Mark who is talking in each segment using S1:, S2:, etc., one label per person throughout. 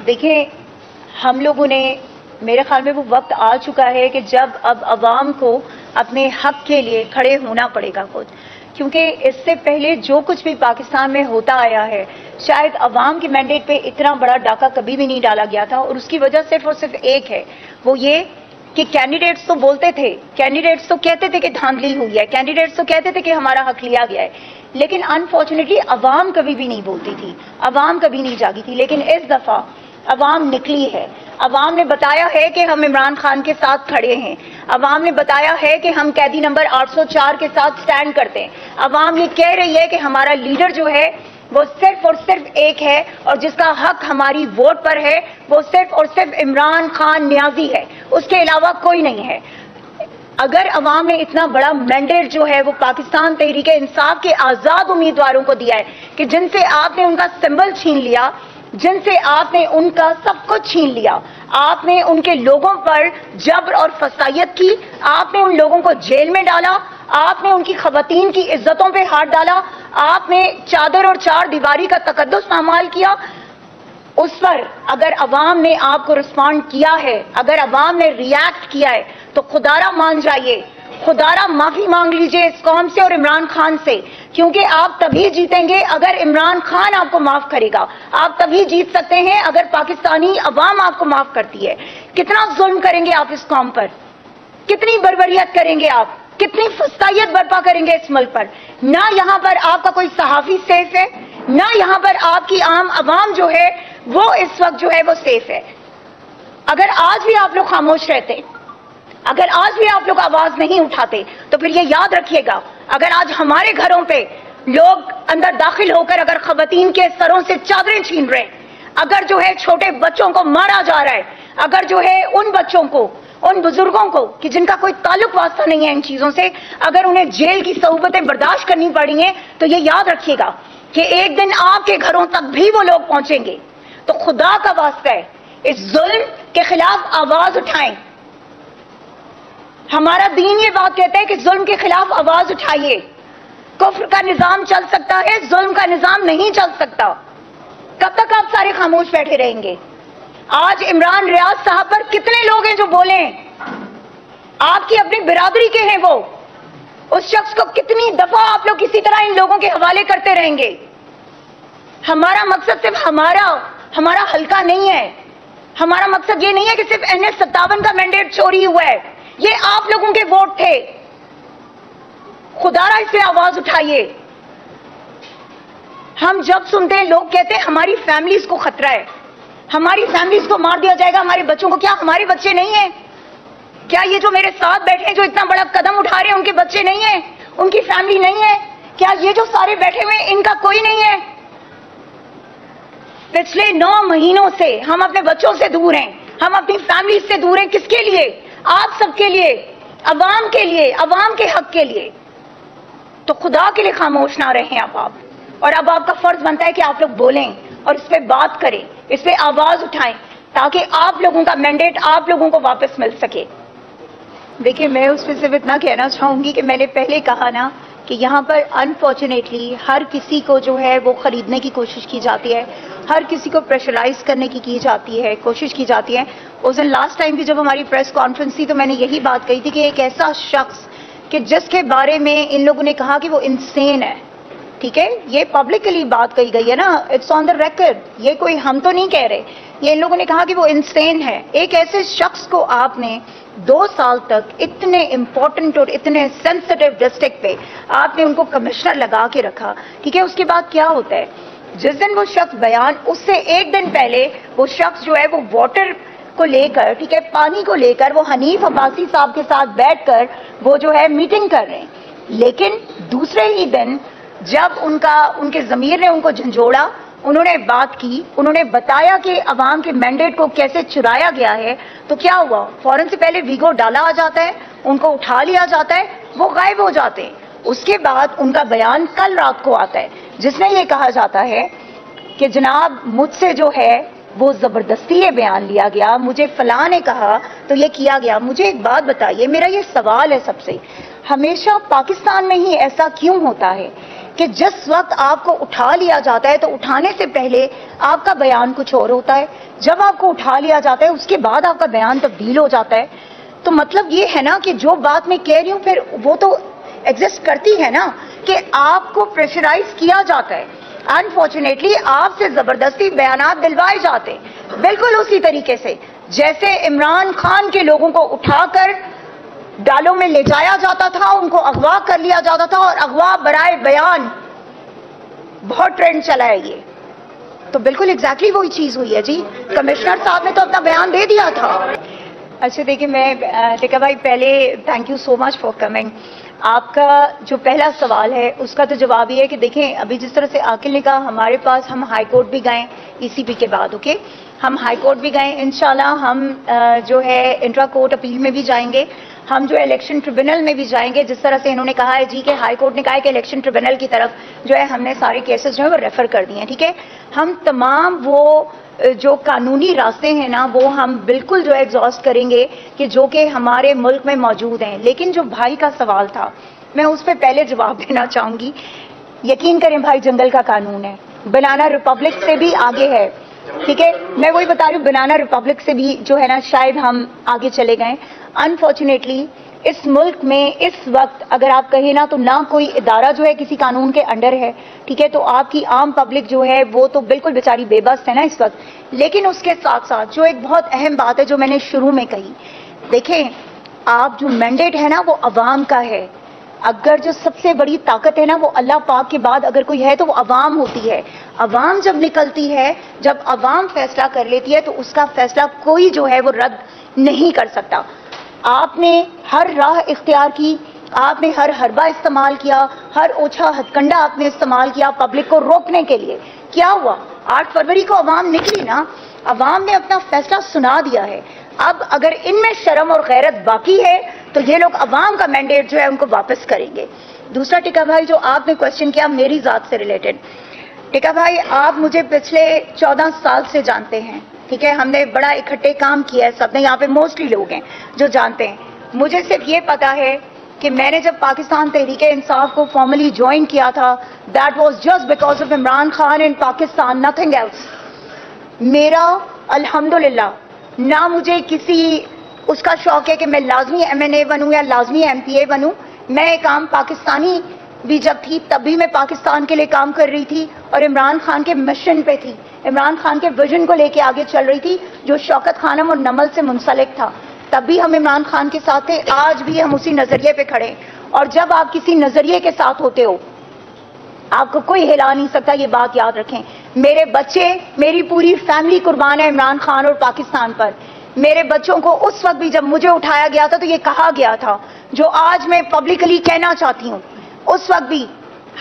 S1: دیکھیں ہم لوگوں نے میرے خیال میں وہ وقت آ چکا ہے کہ جب اب عوام کو اپنے حق کے لیے کھڑے ہونا پڑے گا خود، کیونکہ اس سے پہلے جو کچھ بھی پاکستان میں ہوتا آیا ہے شاید عوام کے مینڈیٹ پہ اتنا بڑا ڈاکہ کبھی بھی نہیں ڈالا گیا تھا، اور اس کی وجہ صرف اور صرف ایک ہے، وہ یہ کہ کینڈیڈیٹس تو بولتے تھے، کینڈیڈیٹس تو کہتے تھے کہ دھاندلی ہوئی ہے، کینڈیڈیٹس تو کہتے تھے کہ ہمارا حق لیا گیا ہے، لیکن انفارچونیٹلی عوام کبھی بھی نہیں بولتی تھی، عوام کبھی نہیں جاگی تھی، لیکن اس دفعہ عوام نکلی ہے، عوام نے بتایا ہے کہ ہم عمران خان کے ساتھ کھڑے ہیں، عوام نے بتایا ہے کہ ہم قیدی نمبر 804 کے ساتھ سٹینڈ کرتے ہیں، عوام یہ کہہ رہی ہے کہ ہمارا لیڈر جو ہے وہ صرف اور صرف ایک ہے اور جس کا حق ہماری ووٹ پر ہے وہ صرف اور صرف عمران خان نیازی ہے، اس کے علاوہ کوئی نہیں ہے۔ اگر عوام نے اتنا بڑا مینڈیٹ جو ہے وہ پاکستان تحریک انصاف کے آزاد امیدواروں کو دیا ہے کہ جن سے آپ نے ان کا سمبل چھین لیا، جن سے آپ نے ان کا سب کچھ چھین لیا، آپ نے ان کے لوگوں پر جبر اور فسائیت کی، آپ نے ان لوگوں کو جیل میں ڈالا، آپ نے ان کی خواتین کی عزتوں پہ ہاتھ ڈالا، آپ نے چادر اور چار دیواری کا تقدس پامال کیا، اس پر اگر عوام نے آپ کو رسپونڈ کیا ہے، اگر عوام نے ریاکٹ کیا ہے تو خدارا مان جائیے، خدارا معافی مانگ لیجئے اس قوم سے اور عمران خان سے، کیونکہ آپ تبھی جیتیں گے اگر عمران خان آپ کو معاف کرے گا، آپ تبھی جیت سکتے ہیں اگر پاکستانی عوام آپ کو معاف کرتی ہے۔ کتنا ظلم کریں گے آپ اس قوم پر، کتنی بربریت کریں گے آپ، کتنی فسادیت برپا کریں گے اس ملک پر؟ نہ یہاں پر آپ کا کوئی صحافی سیف ہے، نہ یہاں پر آپ کی عام عوام جو ہے وہ اس وقت جو ہے وہ سیف ہے۔ اگر آج بھی آپ لوگ خاموش رہتے، اگر آج بھی آپ لوگ آواز نہیں اٹھاتے تو پھر یہ یاد رکھیے گا، اگر آج ہمارے گھروں پہ لوگ اندر داخل ہو کر اگر خواتین کے سروں سے چادریں چھین رہے ہیں، اگر جو ہے چھوٹے بچوں کو مارا جا رہا ہے، اگر جو ہے ان بچوں کو، ان بزرگوں کو کہ جن کا کوئی تعلق واسطہ نہیں ہے ان چیزوں سے، اگر انہیں جیل کی صعوبتیں برداشت کرنی پڑی ہیں تو یہ یاد رکھیے گا کہ ایک دن آپ کے گھروں تک بھی وہ لوگ پہنچیں گے۔ تو خدا کا واسطہ ہے اس ظلم کے خلاف آواز اٹھائیں۔ ہمارا دین یہ بات کہتا ہے کہ ظلم کے خلاف آواز اٹھائیے۔ کفر کا نظام چل سکتا ہے، ظلم کا نظام نہیں چل سکتا۔ کب تک آپ سارے خاموش بیٹھے رہیں گے؟ آج عمران ریاض صاحب پر کتنے لوگ ہیں جو بولیں، آپ کی اپنی برادری کے ہیں وہ، اس شخص کو کتنی دفعہ آپ لوگ کسی طرح ان لوگوں کے حوالے کرتے رہیں گے؟ ہمارا مقصد صرف ہمارا حلقہ نہیں ہے، ہمارا مقصد یہ نہیں ہے کہ صرف NS-57 کا مینڈیٹ چوری ہوا ہے، یہ آپ لوگوں کے ووٹ تھے۔ خدا را اس سے آواز اٹھائیے۔ ہم جب سنتے ہیں لوگ کہتے ہیں ہماری فیملیز کو خطرہ ہے، ہماری فیملیز کو مار دیا جائے گا، ہمارے بچوں کو، کیا ہمارے بچے نہیں ہیں؟ کیا یہ جو میرے ساتھ بیٹھے ہیں جو اتنا بڑا قدم اٹھا رہے ہیں ان کے بچے نہیں ہیں؟ ان کی فیملی نہیں ہے؟ کیا یہ جو سارے بیٹھے ہوئے ہیں ان کا کوئی نہیں ہے؟ پچھلے 9 مہینوں سے ہم اپنے بچوں سے دور ہیں، ہم اپنی فیملی سے دور ہیں، کس کے لیے؟ آپ سب کے لیے، عوام کے لیے، عوام کے حق کے لیے۔ تو خدا کے لیے خاموش نہ رہیں اب آپ، اور اب آپ کا فرض بنتا ہے کہ آپ لوگ بولیں اور اس پہ بات کریں، اس پہ آواز اٹھائیں تاکہ آپ لوگوں کا مینڈیٹ آپ لوگوں کو واپس مل سکے۔ دیکھیں میں اس پہ صرف اتنا کہنا چاہوں گی کہ میں نے پہلے کہا نا کہ یہاں پر انفارچونیٹلی ہر کسی کو جو ہے وہ خریدنے کی کوشش کی جاتی ہے، ہر کسی کو پریشرائز کرنے کی جاتی ہے، کوشش کی جاتی ہے۔ اس دن لاسٹ ٹائم بھی جب ہماری پریس کانفرنس تھی تو میں نے یہی بات کہی تھی کہ ایک ایسا شخص کہ جس کے بارے میں ان لوگوں نے کہا کہ وہ انسین ہے، ٹھیک ہے، یہ پبلکلی بات کہی گئی ہے نا، اٹس آن دا ریکارڈ، یہ کوئی ہم تو نہیں کہہ رہے، یہ ان لوگوں نے کہا کہ وہ انسین ہے۔ ایک ایسے شخص کو آپ نے 2 سال تک اتنے امپورٹنٹ اور اتنے سینسٹیو ڈسٹرکٹ پہ آپ نے ان کو کمشنر لگا کے رکھا، ٹھیک ہے، اس کے بعد کیا ہوتا ہے؟ جس دن وہ شخص بیان، اس سے ایک دن پہلے وہ شخص جو ہے وہ واٹر کو لے کر، ٹھیک ہے، پانی کو لے کر وہ حنیف عباسی صاحب کے ساتھ بیٹھ کر وہ جو ہے میٹنگ کر رہے ہیں، لیکن دوسرے ہی دن جب ان کے ضمیر نے ان کو جھنجھوڑا، انہوں نے بات کی، انہوں نے بتایا کہ عوام کے مینڈیٹ کو کیسے چرایا گیا ہے، تو کیا ہوا؟ فوراً سے پہلے ویگو ڈالا آ جاتا ہے، ان کو اٹھا لیا جاتا ہے، وہ غائب ہو جاتے ہیں۔ اس کے بعد ان کا بیان کل رات کو آتا ہے جس میں یہ کہا جاتا ہے کہ جناب مجھ سے جو ہے وہ زبردستی یہ بیان لیا گیا، مجھے فلاں نے کہا تو یہ کیا گیا۔ مجھے ایک بات بتائیے، میرا یہ سوال ہے سب سے، ہمیشہ پاکستان میں ہی ایسا کیوں ہوتا ہے کہ جس وقت آپ کو اٹھا لیا جاتا ہے تو اٹھانے سے پہلے آپ کا بیان کچھ اور ہوتا ہے، جب آپ کو اٹھا لیا جاتا ہے اس کے بعد آپ کا بیان تبدیل ہو جاتا ہے. تو مطلب یہ ہے نا کہ جو بات میں کہہ رہی ہوں پھر وہ تو ایگزسٹ کرتی ہے نا کہ آپ کو پریشرائز کیا جاتا ہے. انفارچونیٹلی آپ سے زبردستی بیانات دلوائے جاتے ہیں، بالکل اسی طریقے سے جیسے عمران خان کے لوگوں کو اٹھا کر ڈالوں میں لے جایا جاتا تھا، ان کو اغوا کر لیا جاتا تھا، اور اغوا برائے بیان بہت ٹرینڈ چلا ہے یہ. تو بالکل ایگزیکٹلی وہی چیز ہوئی ہے جی. کمشنر صاحب نے تو اپنا بیان دے دیا تھا. اچھا دیکھیں، میں ٹیکا بھائی پہلے thank you so much for coming. آپ کا جو پہلا سوال ہے اس کا تو جواب یہ ہے کہ دیکھیں ابھی جس طرح سے عاقل نے کہا، ہمارے پاس ہم ہائی کورٹ بھی گئے ای سی پی کے بعد. اوکے، ہم ہائی کورٹ بھی گئے، انشاءاللہ ہم جو ہے انٹرا کورٹ اپیل میں بھی جائیں گے، ہم جو الیکشن ٹریبونل میں بھی جائیں گے. جس طرح سے انہوں نے کہا ہے جی کہ ہائی کورٹ نے کہا ہے کہ الیکشن ٹریبونل کی طرف جو ہے ہم نے سارے کیسز جو ہے وہ ریفر کر دیے ہیں. ٹھیک ہے، ہم تمام وہ جو قانونی راستے ہیں نا وہ ہم بالکل جو ہے ایگزاسٹ کریں گے کہ جو کہ ہمارے ملک میں موجود ہیں. لیکن جو بھائی کا سوال تھا میں اس پہ پہلے جواب دینا چاہوں گی. یقین کریں بھائی، جنگل کا قانون ہے، بنانا ریپبلک سے بھی آگے ہے. ٹھیک ہے، میں وہی بتا رہی ہوں، بنانا ریپبلک سے بھی جو ہے نا شاید ہم آگے چلے گئے. انفارچونیٹلی اس ملک میں اس وقت اگر آپ کہیں نا تو نہ کوئی ادارہ جو ہے کسی قانون کے انڈر ہے. ٹھیک ہے، تو آپ کی عام پبلک جو ہے وہ تو بالکل بیچاری بے بس ہے نا اس وقت. لیکن اس کے ساتھ ساتھ جو ایک بہت اہم بات ہے جو میں نے شروع میں کہی، دیکھیں آپ جو مینڈیٹ ہے نا وہ عوام کا ہے. اگر جو سب سے بڑی طاقت ہے نا وہ اللہ پاک کے بعد اگر کوئی ہے تو وہ عوام ہوتی ہے. عوام جب نکلتی ہے، جب عوام فیصلہ کر لیتی ہے تو اس کا فیصلہ کوئی جو ہے وہ رد نہیں کر سکتا. آپ نے ہر راہ اختیار کی، آپ نے ہر حربہ استعمال کیا، ہر اوچھا ہتھ کنڈا آپ نے استعمال کیا پبلک کو روکنے کے لیے. کیا ہوا؟ 8 فروری کو عوام نکلی نا، عوام نے اپنا فیصلہ سنا دیا ہے. اب اگر ان میں شرم اور غیرت باقی ہے تو یہ لوگ عوام کا مینڈیٹ جو ہے ان کو واپس کریں گے. دوسرا ٹکا بھائی جو آپ نے کوشچن کیا میری ذات سے ریلیٹڈ، ٹکا بھائی آپ مجھے پچھلے 14 سال سے جانتے ہیں. ٹھیک ہے، ہم نے بڑا اکٹھے کام کیا ہے سب نے، یہاں پہ موسٹلی لوگ ہیں جو جانتے ہیں. مجھے صرف یہ پتا ہے کہ میں نے جب پاکستان تحریک انصاف کو فارملی جوائن کیا تھا that was just because of Imran Khan in Pakistan, nothing else. میرا الحمدللہ نہ مجھے کسی اس کا شوق ہے کہ میں لازمی ایم این اے بنوں یا لازمی ایم پی اے بنوں. میں ایک عام پاکستانی بھی جب تھی تب بھی میں پاکستان کے لیے کام کر رہی تھی اور عمران خان کے مشن پہ تھی، عمران خان کے ویژن کو لے کے آگے چل رہی تھی جو شوکت خانم اور نمل سے منسلک تھا. تب بھی ہم عمران خان کے ساتھ تھے، آج بھی ہم اسی نظریے پہ کھڑے. اور جب آپ کسی نظریے کے ساتھ ہوتے ہو آپ کو کوئی ہلا نہیں سکتا، یہ بات یاد رکھیں. میرے بچے، میری پوری فیملی قربان ہے عمران خان اور پاکستان پر. میرے بچوں کو اس وقت بھی جب مجھے اٹھایا گیا تھا تو یہ کہا گیا تھا جو آج میں پبلکلی کہنا چاہتی ہوں. اس وقت بھی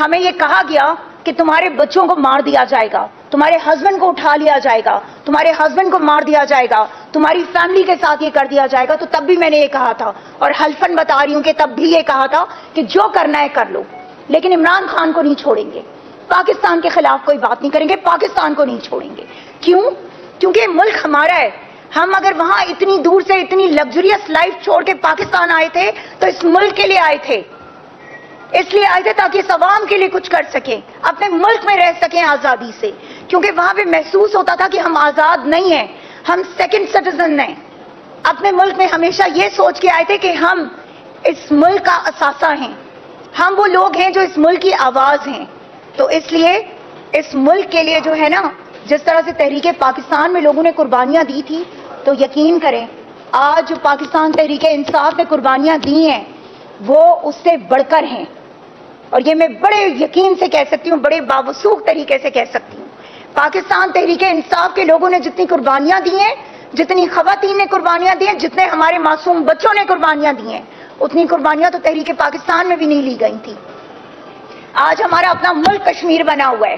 S1: ہمیں یہ کہا گیا کہ تمہارے بچوں کو مار دیا جائے گا، تمہارے ہسبینڈ کو اٹھا لیا جائے گا، تمہارے ہسبینڈ کو مار دیا جائے گا، تمہاری فیملی کے ساتھ یہ کر دیا جائے گا. تو تب بھی میں نے یہ کہا تھا اور حلفاً بتا رہی ہوں کہ تب بھی یہ کہا تھا کہ جو کرنا ہے کر لو، لیکن عمران خان کو نہیں چھوڑیں گے، پاکستان کے خلاف کوئی بات نہیں کریں گے، پاکستان کو نہیں چھوڑیں گے. کیوں؟ کیونکہ ملک ہمارا ہے. ہم اگر وہاں اتنی دور سے اتنی لگژریس لائف چھوڑ کے پاکستان آئے تھے تو اس ملک کے لیے آئے تھے، اس لیے آئے تھے تاکہ اس عوام کے لیے کچھ کر سکیں، اپنے ملک میں رہ سکیں آزادی سے. کیونکہ وہاں پہ محسوس ہوتا تھا کہ ہم آزاد نہیں ہیں، ہم سیکنڈ سٹیزن ہیں. اپنے ملک میں ہمیشہ یہ سوچ کے آئے تھے کہ ہم اس ملک کا اثاثہ ہیں، ہم وہ لوگ ہیں جو اس ملک کی آواز ہیں. تو اس لیے اس ملک کے لیے جو ہے نا جس طرح سے تحریک پاکستان میں لوگوں نے قربانیاں دی تھی، تو یقین کریں آج جو پاکستان تحریک انصاف نے قربانیاں دی ہیں وہ اس سے بڑھ کر ہیں. اور یہ میں بڑے یقین سے کہہ سکتی ہوں، بڑے باوثوق طریقے سے کہہ سکتی ہوں، پاکستان تحریک انصاف کے لوگوں نے جتنی قربانیاں دی ہیں، جتنی خواتین نے قربانیاں دی ہیں، جتنے ہمارے معصوم بچوں نے قربانیاں دی ہیں، اتنی قربانیاں تو تحریک پاکستان میں بھی نہیں لی گئی تھی. آج ہمارا اپنا ملک کشمیر بنا ہوا ہے.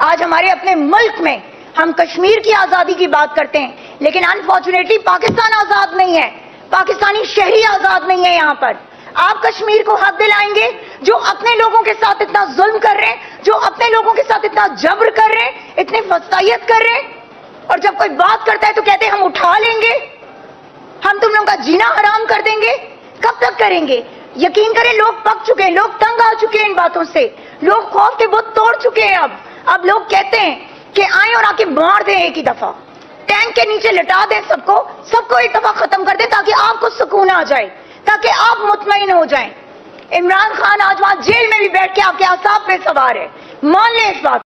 S1: آج ہمارے اپنے ملک میں ہم کشمیر کی آزادی کی بات کرتے ہیں، لیکن انفارچونیٹلی پاکستان آزاد نہیں ہے، پاکستانی شہری آزاد نہیں ہے. یہاں پر آپ کشمیر کو حق دلائیں گے جو اپنے لوگوں کے ساتھ اتنا ظلم کر رہے ہیں، جو اپنے لوگوں کے ساتھ اتنا جبر کر رہے ہیں، اتنی وسطیت کر رہے ہیں، اور جب کوئی بات کرتا ہے تو کہتے ہیں ہم اٹھا لیں گے، ہم تم لوگوں کا جینا حرام کر دیں گے. کب تک کریں گے؟ یقین کریں لوگ پک چکے ہیں، لوگ تنگ آ چکے ہیں ان باتوں سے. لوگ خوف کے بت توڑ چکے ہیں. اب لوگ کہتے ہیں کہ آئیں اور آ کے مار دیں ایک ہی دفعہ, ٹینک کے نیچے لٹا دیں سب کو ایک دفعہ ختم کر دیں تاکہ آپ کو سکون آ جائے, تاکہ آپ مطمئن ہو جائیں. عمران خان آج وہاں جیل میں بھی بیٹھ کے آپ کے اعصاب پہ سوار ہے, مان لیں اس بات.